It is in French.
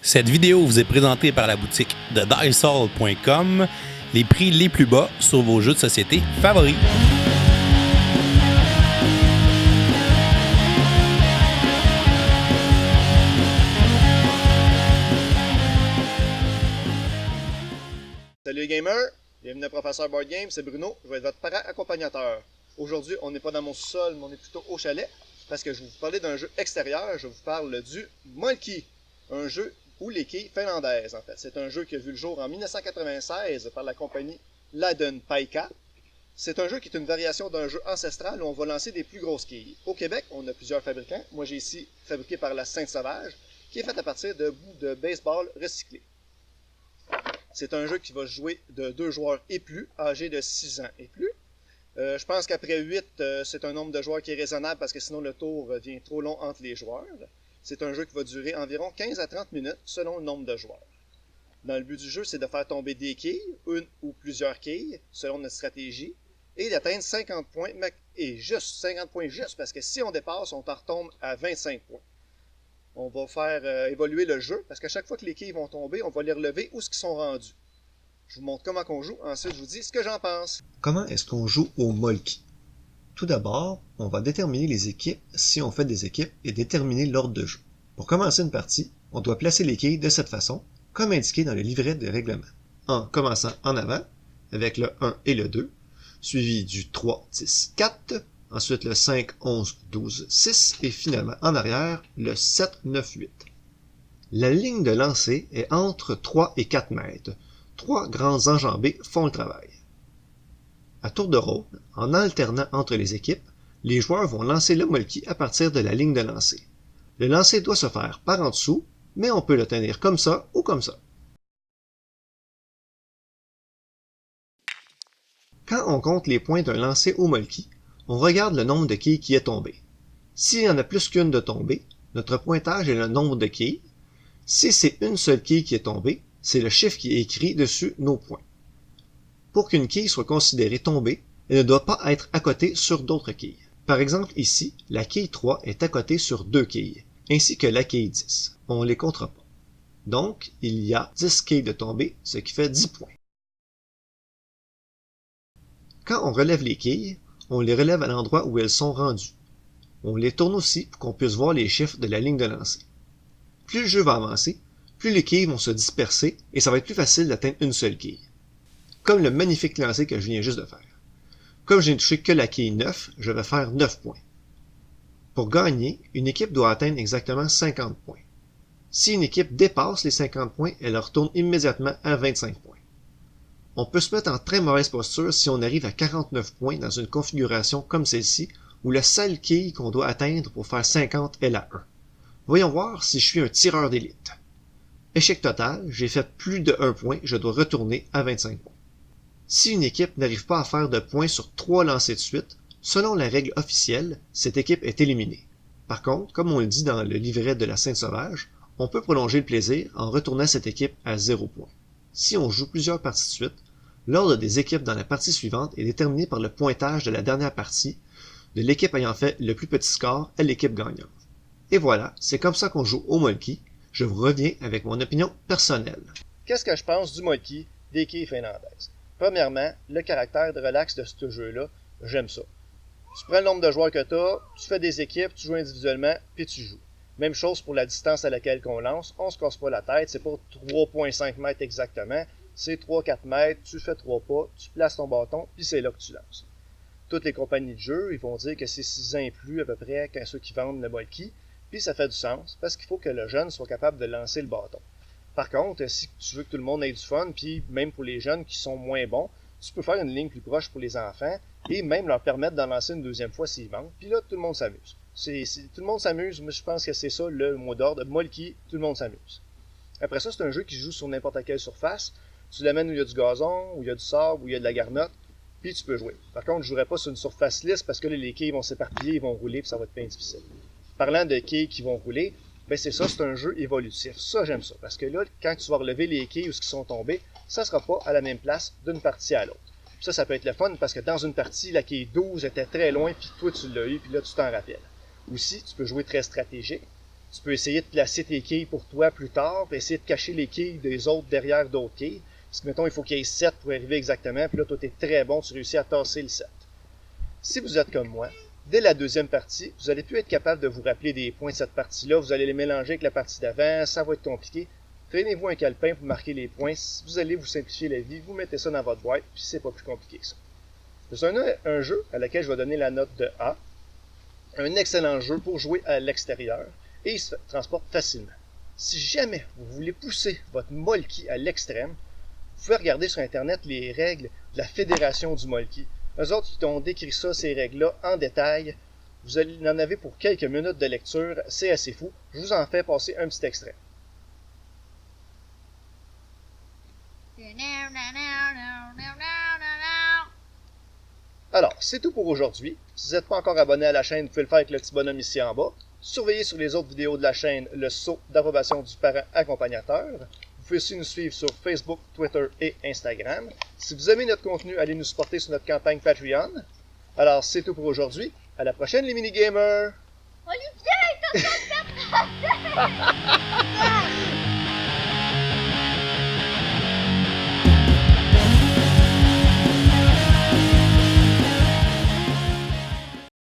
Cette vidéo vous est présentée par la boutique de Diceall.com, les prix les plus bas sur vos jeux de société favoris. Salut les gamers, bienvenue à Professeur Board Game, c'est Bruno, je vais être votre parent accompagnateur. Aujourd'hui, on n'est pas dans mon sous-sol, mais on est plutôt au chalet, parce que je vais vous parler d'un jeu extérieur, je vous parle du Molki, un jeu ou les quilles finlandaises en fait. C'est un jeu qui a vu le jour en 1996 par la compagnie Laden Paika. C'est un jeu qui est une variation d'un jeu ancestral où on va lancer des plus grosses quilles. Au Québec, on a plusieurs fabricants. Moi, j'ai ici fabriqué par la Sainte-Sauvage, qui est fait à partir de bouts de baseball recyclés. C'est un jeu qui va se jouer de 2 joueurs et plus, âgés de 6 ans et plus. Je pense qu'après 8, c'est un nombre de joueurs qui est raisonnable parce que sinon le tour devient trop long entre les joueurs. C'est un jeu qui va durer environ 15 à 30 minutes selon le nombre de joueurs. Dans le but du jeu, c'est de faire tomber des quilles, une ou plusieurs quilles, selon notre stratégie, et d'atteindre 50 points, et juste 50 points juste, parce que si on dépasse, on retombe à 25 points. On va faire évoluer le jeu, parce qu'à chaque fois que les quilles vont tomber, on va les relever où ce qu'ils sont rendus. Je vous montre comment on joue, ensuite je vous dis ce que j'en pense. Comment est-ce qu'on joue au Molki? Tout d'abord, on va déterminer les équipes si on fait des équipes et déterminer l'ordre de jeu. Pour commencer une partie, on doit placer les quilles de cette façon, comme indiqué dans le livret de règlement. En commençant en avant, avec le 1 et le 2, suivi du 3, 10, 4, ensuite le 5, 11, 12, 6, et finalement en arrière, le 7, 9, 8. La ligne de lancer est entre 3 et 4 mètres. 3 grands enjambées font le travail. À tour de rôle, en alternant entre les équipes, les joueurs vont lancer le Molki à partir de la ligne de lancer. Le lancer doit se faire par en dessous, mais on peut le tenir comme ça ou comme ça. Quand on compte les points d'un lancer au Molki, on regarde le nombre de quilles qui est tombé. S'il y en a plus qu'une de tombée, notre pointage est le nombre de quilles. Si c'est une seule quille qui est tombée, c'est le chiffre qui est écrit dessus nos points. Pour qu'une quille soit considérée tombée, elle ne doit pas être accotée sur d'autres quilles. Par exemple ici, la quille 3 est accotée sur 2 quilles, ainsi que la quille 10. On ne les comptera pas. Donc, il y a 10 quilles de tombée, ce qui fait 10 points. Quand on relève les quilles, on les relève à l'endroit où elles sont rendues. On les tourne aussi pour qu'on puisse voir les chiffres de la ligne de lancer. Plus le jeu va avancer, plus les quilles vont se disperser et ça va être plus facile d'atteindre une seule quille. Comme le magnifique lancer que je viens juste de faire. Comme je n'ai touché que la quille 9, je vais faire 9 points. Pour gagner, une équipe doit atteindre exactement 50 points. Si une équipe dépasse les 50 points, elle retourne immédiatement à 25 points. On peut se mettre en très mauvaise posture si on arrive à 49 points dans une configuration comme celle-ci, où la seule quille qu'on doit atteindre pour faire 50 est la 1. Voyons voir si je suis un tireur d'élite. Échec total, j'ai fait plus de 1 point, je dois retourner à 25 points. Si une équipe n'arrive pas à faire de points sur 3 lancers de suite, selon la règle officielle, cette équipe est éliminée. Par contre, comme on le dit dans le livret de la Sainte-Sauvage, on peut prolonger le plaisir en retournant cette équipe à 0 points. Si on joue plusieurs parties de suite, l'ordre des équipes dans la partie suivante est déterminé par le pointage de la dernière partie, de l'équipe ayant fait le plus petit score à l'équipe gagnante. Et voilà, c'est comme ça qu'on joue au Molki. Je vous reviens avec mon opinion personnelle. Qu'est-ce que je pense du Molki des quilles finlandaises? Premièrement, le caractère de relax de ce jeu-là, j'aime ça. Tu prends le nombre de joueurs que tu as, tu fais des équipes, tu joues individuellement, puis tu joues. Même chose pour la distance à laquelle qu'on lance, on se casse pas la tête, c'est pas 3,5 mètres exactement, c'est 3-4 mètres, tu fais 3 pas, tu places ton bâton, puis c'est là que tu lances. Toutes les compagnies de jeu, ils vont dire que c'est 6 ans et plus à peu près quand ceux qui vendent le Molki, puis ça fait du sens, parce qu'il faut que le jeune soit capable de lancer le bâton. Par contre, si tu veux que tout le monde ait du fun, puis même pour les jeunes qui sont moins bons, tu peux faire une ligne plus proche pour les enfants et même leur permettre d'en lancer une deuxième fois s'ils manquent. Puis là, tout le monde s'amuse. Tout le monde s'amuse, mais je pense que c'est ça le mot d'ordre. Molki, tout le monde s'amuse. Après ça, c'est un jeu qui se joue sur n'importe quelle surface. Tu l'amènes où il y a du gazon, où il y a du sable, où il y a de la garnotte, puis tu peux jouer. Par contre, je ne jouerai pas sur une surface lisse parce que là, les quilles vont s'éparpiller, ils vont rouler, puis ça va être bien difficile. Parlant de quilles qui vont rouler, ben c'est ça, c'est un jeu évolutif. Ça, j'aime ça. Parce que là, quand tu vas relever les quilles où ils sont tombés, ça ne sera pas à la même place d'une partie à l'autre. Ça peut être le fun parce que dans une partie, la quille 12 était très loin, puis toi, tu l'as eu, puis là, tu t'en rappelles. Aussi, tu peux jouer très stratégique. Tu peux essayer de placer tes quilles pour toi plus tard, puis essayer de cacher les quilles des autres derrière d'autres quilles. Parce que, mettons, il faut qu'il y ait 7 pour arriver exactement, puis là, toi, t'es très bon, tu réussis à tasser le 7. Si vous êtes comme moi, dès la deuxième partie, vous allez plus être capable de vous rappeler des points de cette partie-là, vous allez les mélanger avec la partie d'avant, ça va être compliqué. Traînez-vous un calepin pour marquer les points, vous allez vous simplifier la vie, vous mettez ça dans votre boîte, puis c'est pas plus compliqué que ça. C'est un jeu à laquelle je vais donner la note de A, un excellent jeu pour jouer à l'extérieur, et il se transporte facilement. Si jamais vous voulez pousser votre Molki à l'extrême, vous pouvez regarder sur Internet les règles de la Fédération du Molki. Eux autres, ils t'ont décrit ça, ces règles-là, en détail. Vous en avez pour quelques minutes de lecture, c'est assez fou. Je vous en fais passer un petit extrait. Alors, c'est tout pour aujourd'hui. Si vous n'êtes pas encore abonné à la chaîne, vous pouvez le faire avec le petit bonhomme ici en bas. Surveillez sur les autres vidéos de la chaîne le sceau d'approbation du parent accompagnateur. Vous pouvez aussi nous suivre sur Facebook, Twitter et Instagram. Si vous aimez notre contenu, allez nous supporter sur notre campagne Patreon. Alors, c'est tout pour aujourd'hui. À la prochaine, les mini-gamers! Olivier, t'as fait